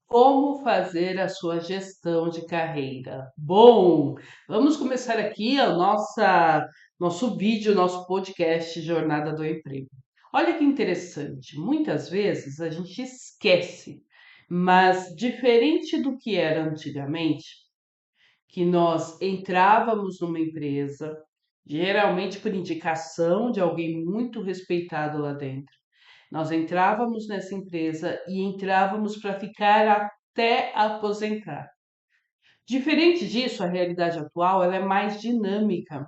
Como fazer a sua gestão de carreira? Bom, vamos começar aqui o nosso vídeo, nosso podcast Jornada do Emprego. Olha que interessante, muitas vezes a gente esquece, mas diferente do que era antigamente, que nós entrávamos numa empresa, geralmente por indicação de alguém muito respeitado lá dentro. Nós entrávamos nessa empresa e entrávamos para ficar até aposentar. Diferente disso, a realidade atual ela é mais dinâmica.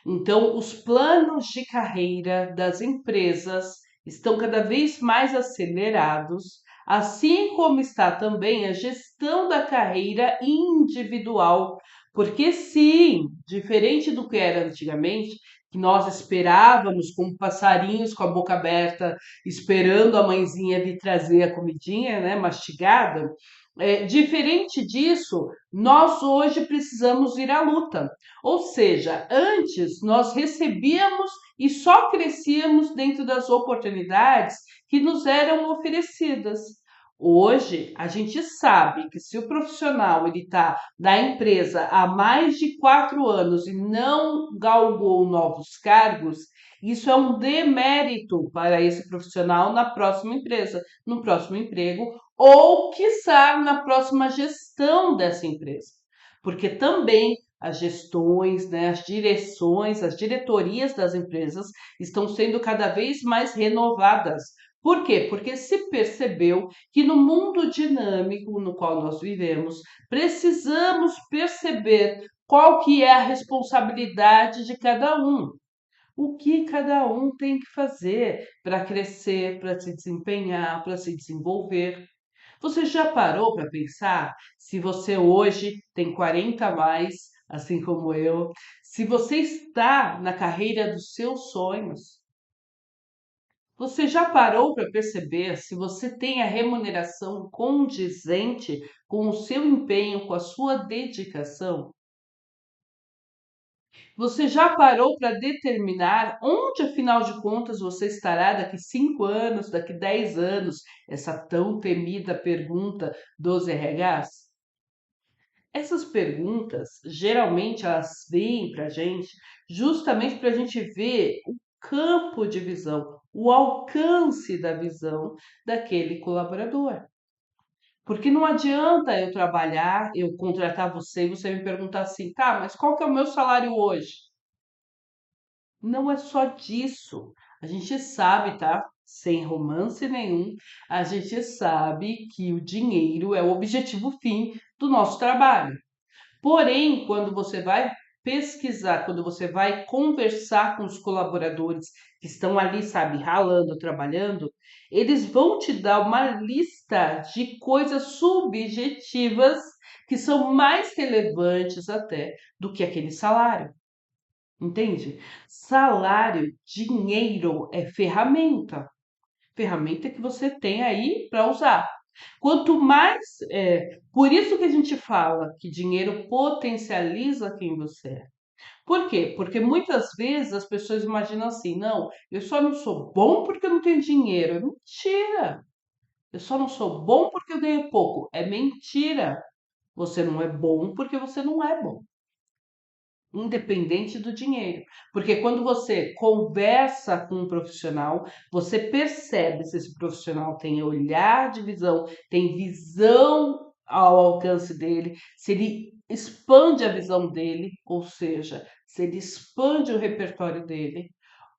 Então, os planos de carreira das empresas estão cada vez mais acelerados, assim como está também a gestão da carreira individual. Porque, sim, diferente do que era antigamente, que nós esperávamos como passarinhos com a boca aberta, esperando a mãezinha vir trazer a comidinha, né, mastigada. Diferente disso, nós hoje precisamos ir à luta. Ou seja, antes nós recebíamos e só crescíamos dentro das oportunidades que nos eram oferecidas. Hoje, a gente sabe que se o profissional ele está na empresa há mais de 4 anos e não galgou novos cargos, isso é um demérito para esse profissional na próxima empresa, no próximo emprego ou, quiçá, na próxima gestão dessa empresa. Porque também as gestões, né, as direções, as diretorias das empresas estão sendo cada vez mais renovadas. Por quê? Porque se percebeu que no mundo dinâmico no qual nós vivemos, precisamos perceber qual que é a responsabilidade de cada um. O que cada um tem que fazer para crescer, para se desempenhar, para se desenvolver. Você já parou para pensar se você hoje tem 40 a mais, assim como eu, se você está na carreira dos seus sonhos? Você já parou para perceber se você tem a remuneração condizente com o seu empenho, com a sua dedicação? Você já parou para determinar onde, afinal de contas, você estará daqui 5 anos, daqui 10 anos? Essa tão temida pergunta dos RHs? Essas perguntas, geralmente, elas vêm para a gente justamente para a gente ver o campo de visão, o alcance da visão daquele colaborador. Porque não adianta eu trabalhar, eu contratar você e você me perguntar assim, tá, mas qual que é o meu salário hoje? Não é só disso. A gente sabe, tá? Sem romance nenhum, a gente sabe que o dinheiro é o objetivo fim do nosso trabalho. Porém, quando você vai pesquisar, quando você vai conversar com os colaboradores que estão ali, sabe, ralando, trabalhando, eles vão te dar uma lista de coisas subjetivas que são mais relevantes até do que aquele salário. Entende? Salário, dinheiro é ferramenta. Ferramenta que você tem aí para usar. Quanto mais, por isso que a gente fala que dinheiro potencializa quem você é. Por quê? Porque muitas vezes as pessoas imaginam assim, não, eu só não sou bom porque eu não tenho dinheiro. É mentira. Eu só não sou bom porque eu ganho pouco. É mentira. Você não é bom porque você não é bom, independente do dinheiro. Porque quando você conversa com um profissional, você percebe se esse profissional tem olhar de visão, tem visão ao alcance dele, se ele expande a visão dele, ou seja, se ele expande o repertório dele.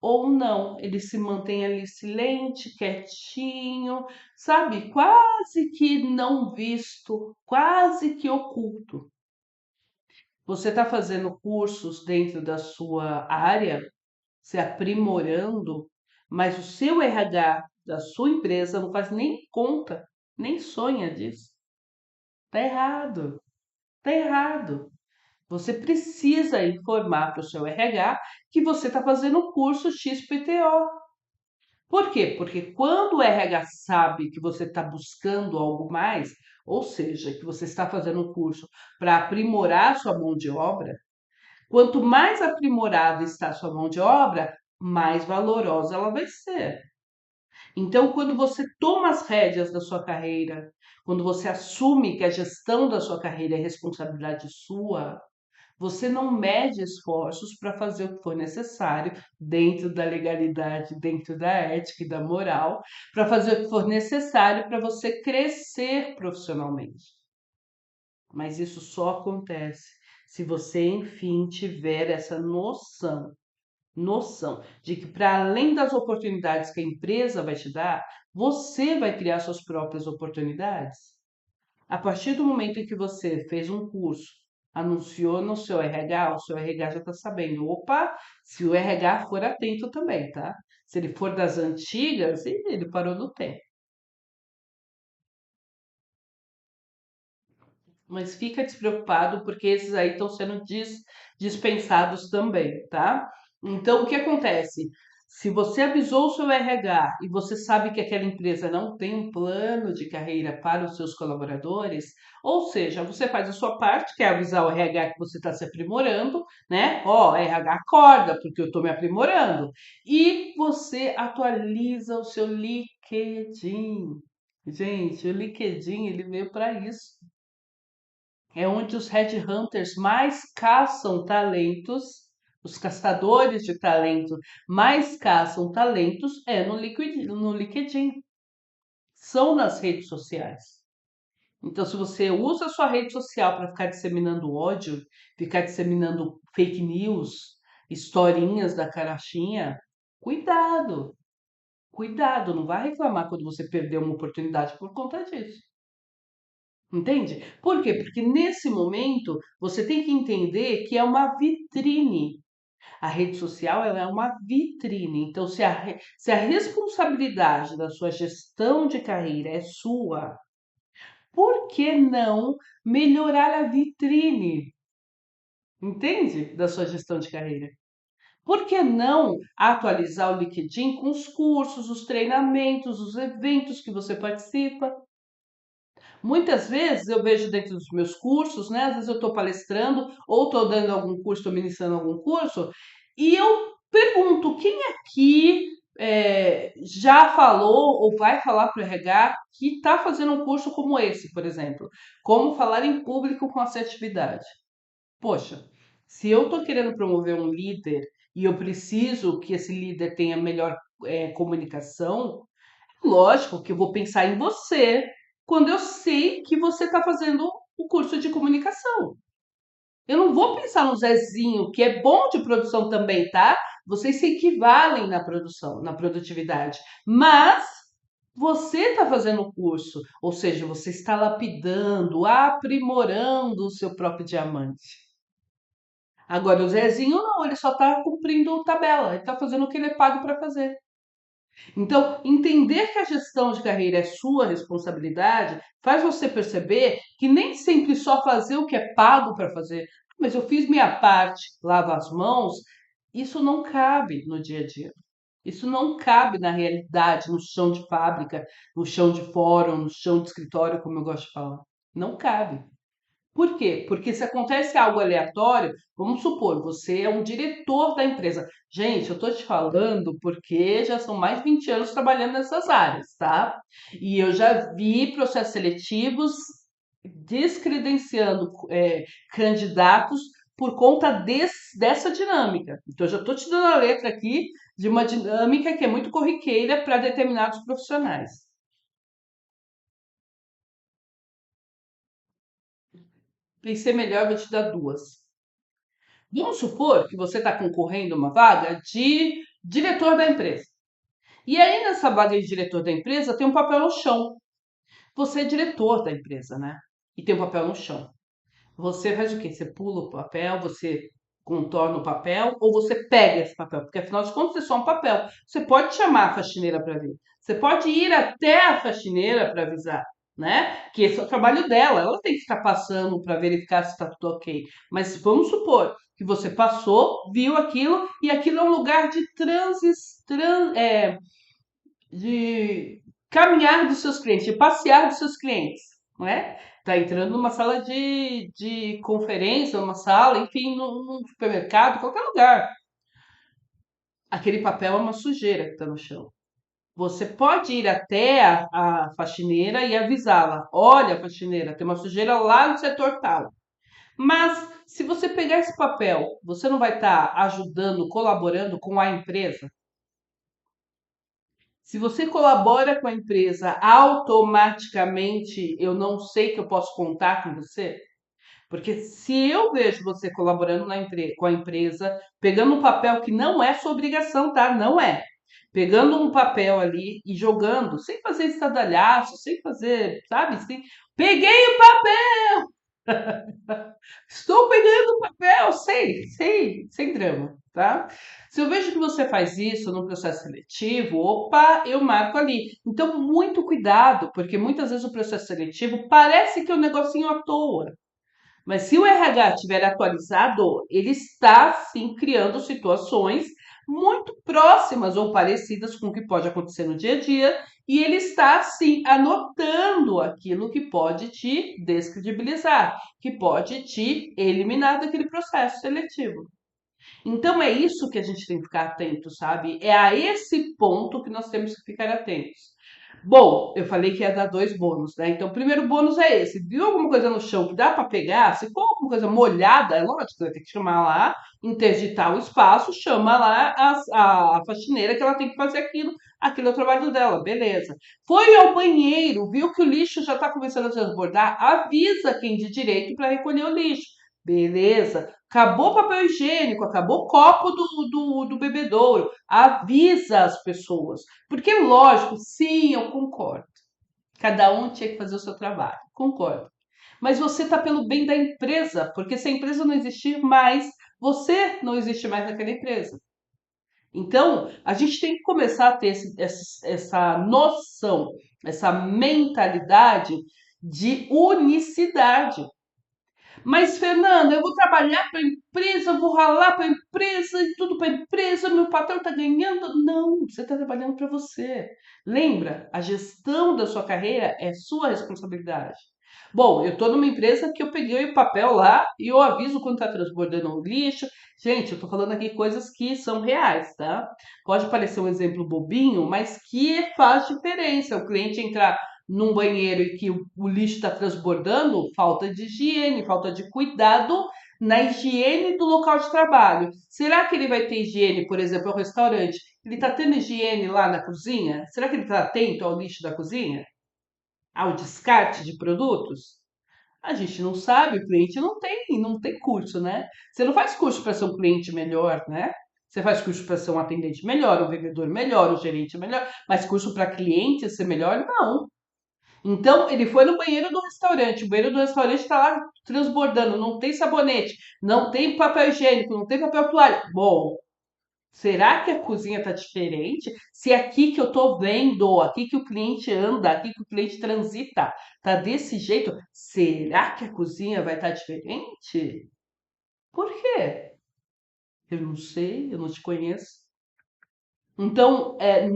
Ou não, ele se mantém ali silente, quietinho, sabe? Quase que não visto, quase que oculto. Você está fazendo cursos dentro da sua área, se aprimorando, mas o seu RH da sua empresa não faz nem conta, nem sonha disso. Tá errado, tá errado. Você precisa informar para o seu RH que você está fazendo o curso XPTO. Por quê? Porque quando o RH sabe que você está buscando algo mais, ou seja, que você está fazendo um curso para aprimorar sua mão de obra, quanto mais aprimorada está a sua mão de obra, mais valorosa ela vai ser. Então, quando você toma as rédeas da sua carreira, quando você assume que a gestão da sua carreira é responsabilidade sua, você não mede esforços para fazer o que for necessário, dentro da legalidade, dentro da ética e da moral, para fazer o que for necessário para você crescer profissionalmente. Mas isso só acontece se você, enfim, tiver essa noção de que para além das oportunidades que a empresa vai te dar, você vai criar suas próprias oportunidades. A partir do momento em que você fez um curso, anunciou no seu RH, o seu RH já está sabendo. Opa, se o RH for atento também, tá? Se ele for das antigas, ele parou no tempo. Mas fica despreocupado porque esses aí estão sendo dispensados também, tá? Então, o que acontece? Se você avisou o seu RH e você sabe que aquela empresa não tem um plano de carreira para os seus colaboradores, ou seja, você faz a sua parte, que é avisar o RH que você está se aprimorando, né? Ó, RH acorda, porque eu estou me aprimorando. E você atualiza o seu LinkedIn. Gente, o LinkedIn ele veio para isso. É onde os headhunters mais caçam talentos, os caçadores de talento mais caçam talentos é no LinkedIn, são nas redes sociais. Então, se você usa a sua rede social para ficar disseminando ódio, ficar disseminando fake news, historinhas da carochinha, cuidado, cuidado, não vai reclamar quando você perdeu uma oportunidade por conta disso. Entende? Por quê? Porque nesse momento você tem que entender que é uma vitrine. A rede social ela é uma vitrine. Então, se a responsabilidade da sua gestão de carreira é sua, por que não melhorar a vitrine? Entende? Da sua gestão de carreira. Por que não atualizar o LinkedIn com os cursos, os treinamentos, os eventos que você participa? Muitas vezes eu vejo dentro dos meus cursos, né? Às vezes eu estou palestrando ou estou dando algum curso, estou ministrando algum curso, e eu pergunto quem aqui já falou ou vai falar para o RH que está fazendo um curso como esse, por exemplo, como falar em público com assertividade. Poxa, se eu estou querendo promover um líder e eu preciso que esse líder tenha melhor comunicação, lógico que eu vou pensar em você quando eu sei que você está fazendo o curso de comunicação. Eu não vou pensar no Zezinho, que é bom de produção também, tá? Vocês se equivalem na produção, na produtividade. Mas você está fazendo o curso, ou seja, você está lapidando, aprimorando o seu próprio diamante. Agora, o Zezinho não, ele só está cumprindo tabela, ele está fazendo o que ele é pago para fazer. Então, entender que a gestão de carreira é sua responsabilidade faz você perceber que nem sempre só fazer o que é pago para fazer, mas eu fiz minha parte, lavo as mãos, isso não cabe no dia a dia. Isso não cabe na realidade, no chão de fábrica, no chão de fórum, no chão de escritório, como eu gosto de falar. Não cabe. Por quê? Porque se acontece algo aleatório, vamos supor, você é um diretor da empresa. Gente, eu estou te falando porque já são mais de 20 anos trabalhando nessas áreas, tá? E eu já vi processos seletivos descredenciando candidatos por conta dessa dinâmica. Então, eu já estou te dando a letra aqui de uma dinâmica que é muito corriqueira para determinados profissionais. Pensei melhor, vou te dar duas. Vamos supor que você está concorrendo a uma vaga de diretor da empresa. E aí, nessa vaga de diretor da empresa, tem um papel no chão. Você é diretor da empresa, né? E tem um papel no chão. Você faz o quê? Você pula o papel, você contorna o papel, ou você pega esse papel? Porque afinal de contas é só um papel. Você pode chamar a faxineira para vir. Você pode ir até a faxineira para avisar, né? Que esse é o trabalho dela. Ela tem que ficar passando para verificar se está tudo ok. Mas vamos supor que você passou, viu aquilo, e aquilo é um lugar de de caminhar dos seus clientes, de passear dos seus clientes, não é? Tá entrando numa sala de conferência, numa sala, enfim, num supermercado, qualquer lugar. Aquele papel é uma sujeira que está no chão. Você pode ir até a faxineira e avisá-la: olha, faxineira, tem uma sujeira lá no setor tal. Mas se você pegar esse papel, você não vai estar ajudando, colaborando com a empresa? Se você colabora com a empresa, automaticamente eu não sei que eu posso contar com você? Porque se eu vejo você colaborando com a empresa, pegando um papel que não é sua obrigação, tá? Não é. Pegando um papel ali e jogando, sem fazer estadalhaço, sem fazer, sabe? Peguei o papel! Estou pegando o papel, sem drama, tá? Se eu vejo que você faz isso no processo seletivo, opa, eu marco ali. Então, muito cuidado, porque muitas vezes o processo seletivo parece que é um negocinho à toa. Mas se o RH estiver atualizado, ele está sim criando situações muito próximas ou parecidas com o que pode acontecer no dia a dia, e ele está sim anotando aquilo que pode te descredibilizar, que pode te eliminar daquele processo seletivo. Então é isso que a gente tem que ficar atento, sabe? É a esse ponto que nós temos que ficar atentos. Bom, eu falei que ia dar dois bônus, né? Então, o primeiro bônus é esse. Viu alguma coisa no chão que dá para pegar? Se for alguma coisa molhada, é lógico, você vai ter que chamar lá, interditar o espaço, chama lá a faxineira que ela tem que fazer aquilo é o trabalho dela, beleza. Foi ao banheiro, viu que o lixo já está começando a transbordar, avisa quem de direito para recolher o lixo. Beleza. Acabou o papel higiênico, acabou o copo do bebedouro. Avisa as pessoas. Porque, lógico, sim, eu concordo. Cada um tinha que fazer o seu trabalho. Concordo. Mas você está pelo bem da empresa, porque se a empresa não existir mais, você não existe mais naquela empresa. Então, a gente tem que começar a ter essa noção, essa mentalidade de unicidade. Mas, Fernanda, eu vou trabalhar para a empresa, eu vou ralar para a empresa e tudo para a empresa, meu patrão está ganhando. Não, você está trabalhando para você. Lembra, a gestão da sua carreira é sua responsabilidade. Bom, eu estou numa empresa que eu peguei o papel lá e eu aviso quando está transbordando o lixo. Gente, eu estou falando aqui coisas que são reais, tá? Pode parecer um exemplo bobinho, mas que faz diferença. O cliente entrar num banheiro e que o lixo está transbordando, falta de higiene, falta de cuidado na higiene do local de trabalho. Será que ele vai ter higiene, por exemplo, ao restaurante? Ele está tendo higiene lá na cozinha? Será que ele está atento ao lixo da cozinha? Ao descarte de produtos? A gente não sabe, o cliente não tem curso, né? Você não faz curso para ser um cliente melhor, né? Você faz curso para ser um atendente melhor, um vendedor melhor, um gerente melhor, mas curso para cliente ser melhor, não. Então, ele foi no banheiro do restaurante. O banheiro do restaurante está lá transbordando. Não tem sabonete, não tem papel higiênico, não tem papel toalha. Bom, será que a cozinha está diferente? Se é aqui que eu estou vendo, aqui que o cliente anda, aqui que o cliente transita, tá desse jeito, será que a cozinha vai estar diferente? Por quê? Eu não sei, eu não te conheço. Então, é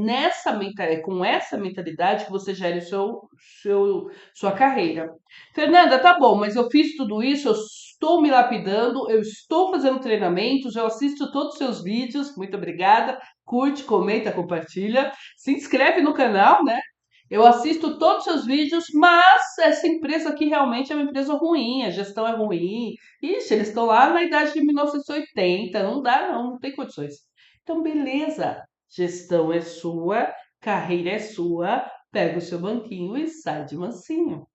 com essa mentalidade que você gere sua carreira. Fernanda, tá bom, mas eu fiz tudo isso, eu estou me lapidando, eu estou fazendo treinamentos, eu assisto todos os seus vídeos, muito obrigada. Curte, comenta, compartilha, se inscreve no canal, né? Eu assisto todos os seus vídeos, mas essa empresa aqui realmente é uma empresa ruim, a gestão é ruim. Ixi, eles estão lá na idade de 1980, não dá não, não tem condições. Então, beleza, gestão é sua, carreira é sua, pega o seu banquinho e sai de mansinho.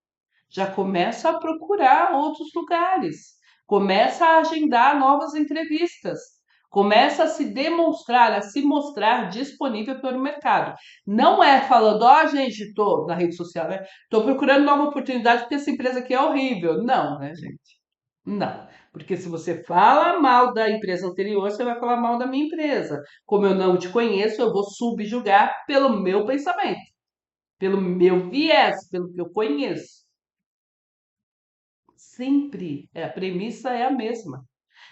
Já começa a procurar outros lugares, começa a agendar novas entrevistas, começa a se demonstrar, a se mostrar disponível para o mercado. Não é falando, ó, gente, estou na rede social, né? Estou procurando nova oportunidade porque essa empresa aqui é horrível. Não, né, gente? Não, porque se você fala mal da empresa anterior, você vai falar mal da minha empresa. Como eu não te conheço, eu vou subjugar pelo meu pensamento, pelo meu viés, pelo que eu conheço. Sempre, a premissa é a mesma.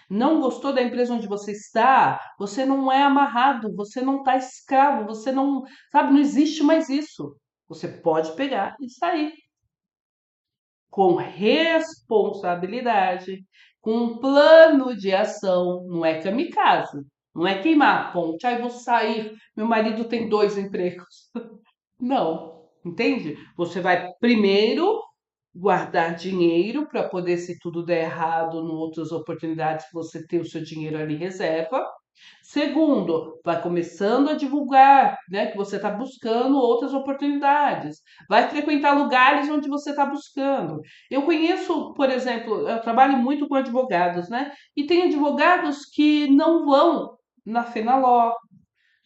Não gostou da empresa onde você está? Você não é amarrado, você não está escravo, você não, sabe, não existe mais isso. Você pode pegar e sair com responsabilidade, com um plano de ação, não é kamikaze. Não é queimar a ponte, aí vou sair, meu marido tem dois empregos. Não, entende? Você vai primeiro guardar dinheiro para poder, se tudo der errado, em outras oportunidades, você ter o seu dinheiro ali em reserva. Segundo, vai começando a divulgar, né, que você está buscando outras oportunidades. Vai frequentar lugares onde você está buscando. Eu conheço, por exemplo, eu trabalho muito com advogados, né? E tem advogados que não vão na Fenaló,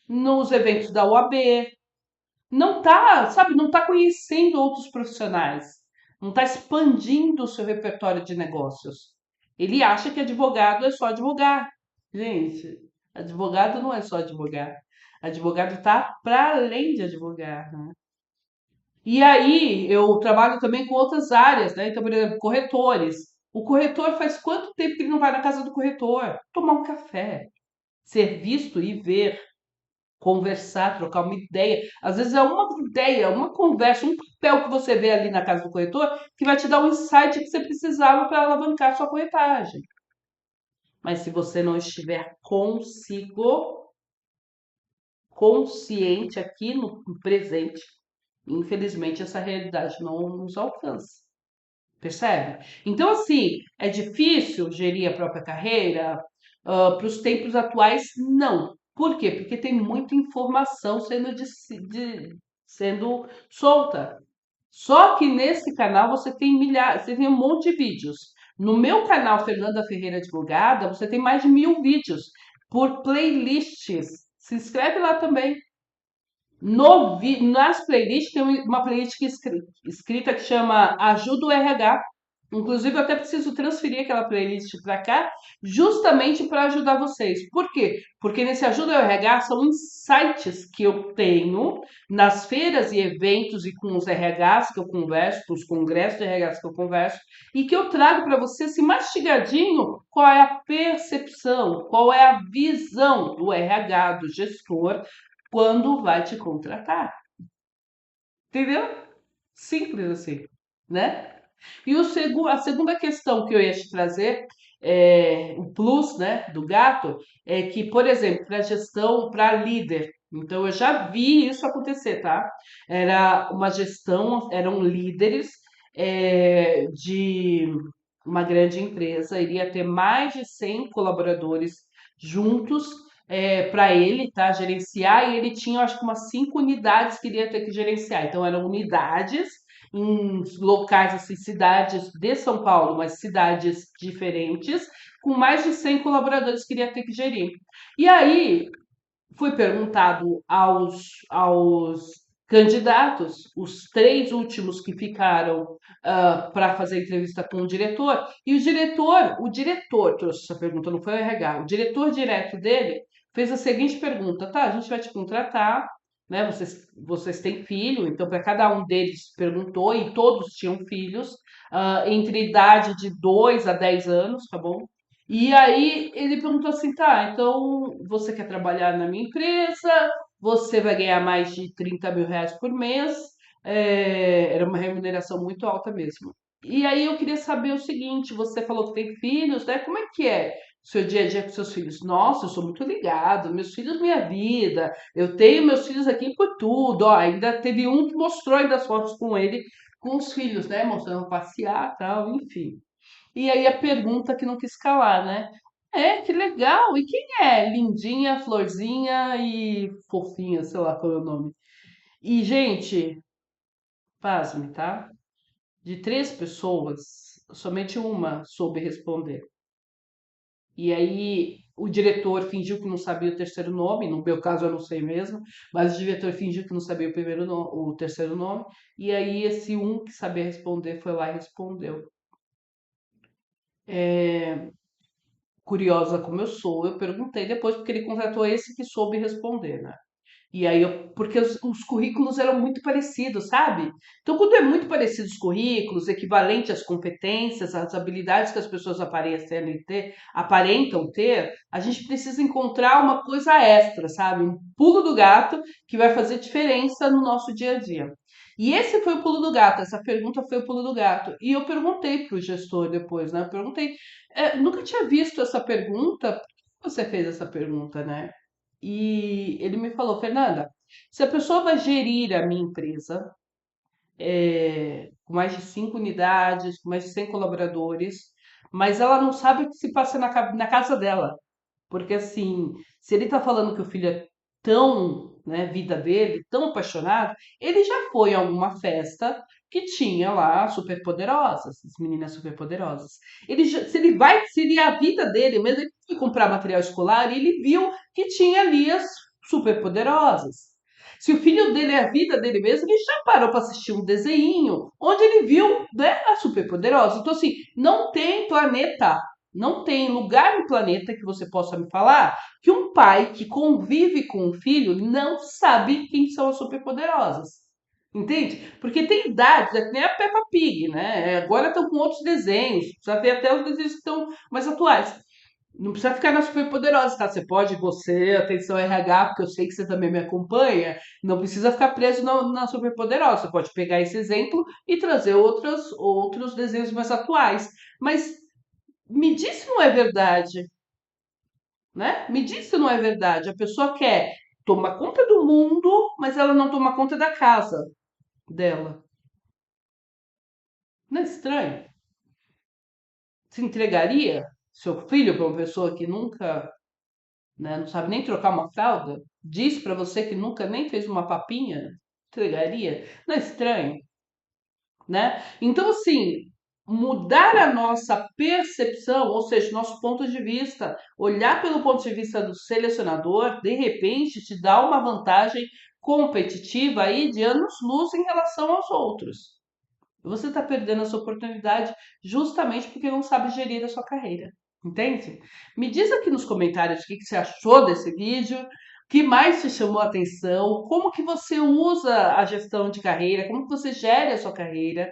nos eventos da OAB, não tá, sabe, não tá conhecendo outros profissionais, não tá expandindo o seu repertório de negócios. Ele acha que advogado é só advogar. Gente, advogado não é só advogar. Advogado tá para além de advogar, né? E aí, eu trabalho também com outras áreas, né? Então, por exemplo, corretores. O corretor faz quanto tempo que ele não vai na casa do corretor? Tomar um café, ser visto e ver, conversar, trocar uma ideia. Às vezes é uma ideia, uma conversa, um papel que você vê ali na casa do corretor que vai te dar um insight que você precisava para alavancar sua corretagem. Mas se você não estiver consigo, consciente aqui no presente, infelizmente essa realidade não nos alcança. Percebe? Então, assim, é difícil gerir a própria carreira? Para os tempos atuais, não. Por quê? Porque tem muita informação sendo solta. Só que nesse canal você tem milhares, você tem um monte de vídeos. No meu canal Fernanda Ferreira Advogada, você tem mais de 1.000 vídeos por playlists. Se inscreve lá também. Nas playlists tem uma playlist escrita que chama Ajuda o RH. Inclusive, eu até preciso transferir aquela playlist para cá, justamente para ajudar vocês. Por quê? Porque nesse Ajuda o RH são insights que eu tenho nas feiras e eventos e com os RHs que eu converso, com os congressos de RHs que eu converso, e que eu trago para você, assim, mastigadinho, qual é a percepção, qual é a visão do RH, do gestor, quando vai te contratar. Entendeu? Simples assim, né? E a segunda questão que eu ia te trazer, o plus, né, do gato, é que, por exemplo, para gestão, para líder. Então, eu já vi isso acontecer, tá? Era uma gestão, eram líderes de uma grande empresa, iria ter mais de 100 colaboradores juntos para ele, tá, gerenciar, e ele tinha, acho que umas 5 unidades que iria ter que gerenciar. Então, eram unidades em locais, assim, cidades de São Paulo, mas cidades diferentes, com mais de 100 colaboradores que iria ter que gerir. E aí, foi perguntado aos candidatos, os 3 últimos que ficaram para fazer entrevista com o diretor, e o diretor trouxe essa pergunta, não foi o RH, o diretor direto dele fez a seguinte pergunta: tá, a gente vai te contratar, né? Vocês têm filho, então para cada um deles perguntou, e todos tinham filhos, entre idade de 2 a 10 anos, tá bom? E aí ele perguntou assim, tá, então você quer trabalhar na minha empresa, você vai ganhar mais de 30 mil reais por mês, era uma remuneração muito alta mesmo. E aí eu queria saber o seguinte, você falou que tem filhos, né? Como é que é o seu dia a dia com seus filhos? Nossa, eu sou muito ligado, meus filhos, minha vida, eu tenho meus filhos aqui por tudo, ó, ainda teve um que mostrou ainda as fotos com ele, com os filhos, né? Mostrando passear e tal, enfim. E aí a pergunta que não quis calar, né? Que legal! E quem é? Lindinha, Florzinha e Fofinha, sei lá qual é o nome. E, gente, pasme, tá? De 3 pessoas, somente uma soube responder. E aí o diretor fingiu que não sabia o terceiro nome, no meu caso eu não sei mesmo, mas o diretor fingiu que não sabia o terceiro nome, e aí esse um que sabia responder foi lá e respondeu. Curiosa como eu sou, eu perguntei depois, porque ele contratou esse que soube responder, né? E aí, porque os currículos eram muito parecidos, sabe? Então, quando é muito parecido os currículos, equivalente às competências, às habilidades que as pessoas aparentam ter, a gente precisa encontrar uma coisa extra, sabe? Um pulo do gato que vai fazer diferença no nosso dia a dia. E esse foi o pulo do gato, essa pergunta foi o pulo do gato. E eu perguntei para o gestor depois, né? Eu perguntei, nunca tinha visto essa pergunta, Você fez essa pergunta, né? E ele me falou, Fernanda, se a pessoa vai gerir a minha empresa, com mais de 5 unidades, com mais de 100 colaboradores, mas ela não sabe o que se passa na casa dela. Porque assim, se ele tá falando que o filho é tão, né, vida dele, tão apaixonado, ele já foi a alguma festa que tinha lá superpoderosas, as meninas superpoderosas. Se ele vai, seria a vida dele, mesmo ele foi comprar material escolar e ele viu que tinha ali as superpoderosas. Se o filho dele é a vida dele mesmo, ele já parou para assistir um desenho onde ele viu, né, a superpoderosa. Então, assim, não tem planeta, não tem lugar no planeta que você possa me falar que um pai que convive com um filho não sabe quem são as superpoderosas. Entende? Porque tem idades, é que nem a Peppa Pig, né? Agora estão com outros desenhos, precisa ver até os desenhos que estão mais atuais. Não precisa ficar na superpoderosa, tá? Você pode, você, atenção RH, porque eu sei que você também me acompanha, não precisa ficar preso na superpoderosa. Você pode pegar esse exemplo e trazer outros desenhos mais atuais. Mas me diz se não é verdade, né? Me diz se não é verdade. A pessoa quer tomar conta do mundo, mas ela não toma conta da casa dela. Não é estranho? Se entregaria seu filho para uma pessoa que nunca, né, não sabe nem trocar uma fralda? Diz para você que nunca nem fez uma papinha? Entregaria? Não é estranho? Né? Então, assim, mudar a nossa percepção, ou seja, nosso ponto de vista, olhar pelo ponto de vista do selecionador, de repente te dá uma vantagem competitiva aí de anos-luz em relação aos outros. Você está perdendo essa oportunidade justamente porque não sabe gerir a sua carreira. Entende? Me diz aqui nos comentários o que você achou desse vídeo, o que mais te chamou a atenção, como que você usa a gestão de carreira, como que você gere a sua carreira.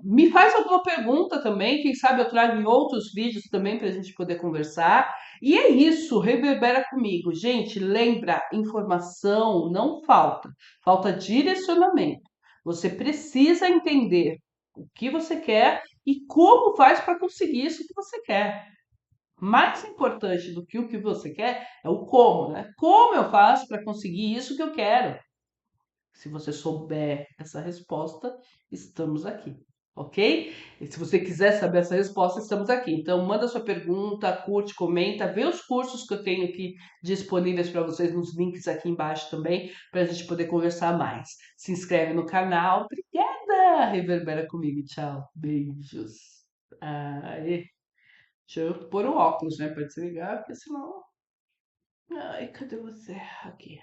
Me faz alguma pergunta também, quem sabe eu trago em outros vídeos também para a gente poder conversar. E é isso, reverbera comigo. Gente, lembra, informação não falta, falta direcionamento. Você precisa entender o que você quer e como faz para conseguir isso que você quer. Mais importante do que o que você quer é o como, né? Como eu faço para conseguir isso que eu quero? Se você souber essa resposta, estamos aqui, ok? E se você quiser saber essa resposta, estamos aqui. Então, manda sua pergunta, curte, comenta, vê os cursos que eu tenho aqui disponíveis para vocês nos links aqui embaixo também, para a gente poder conversar mais. Se inscreve no canal. Obrigada! Reverbera comigo. Tchau. Beijos. Aê. Deixa eu pôr o óculos, né, para desligar, porque senão. Ai, cadê você? Aqui.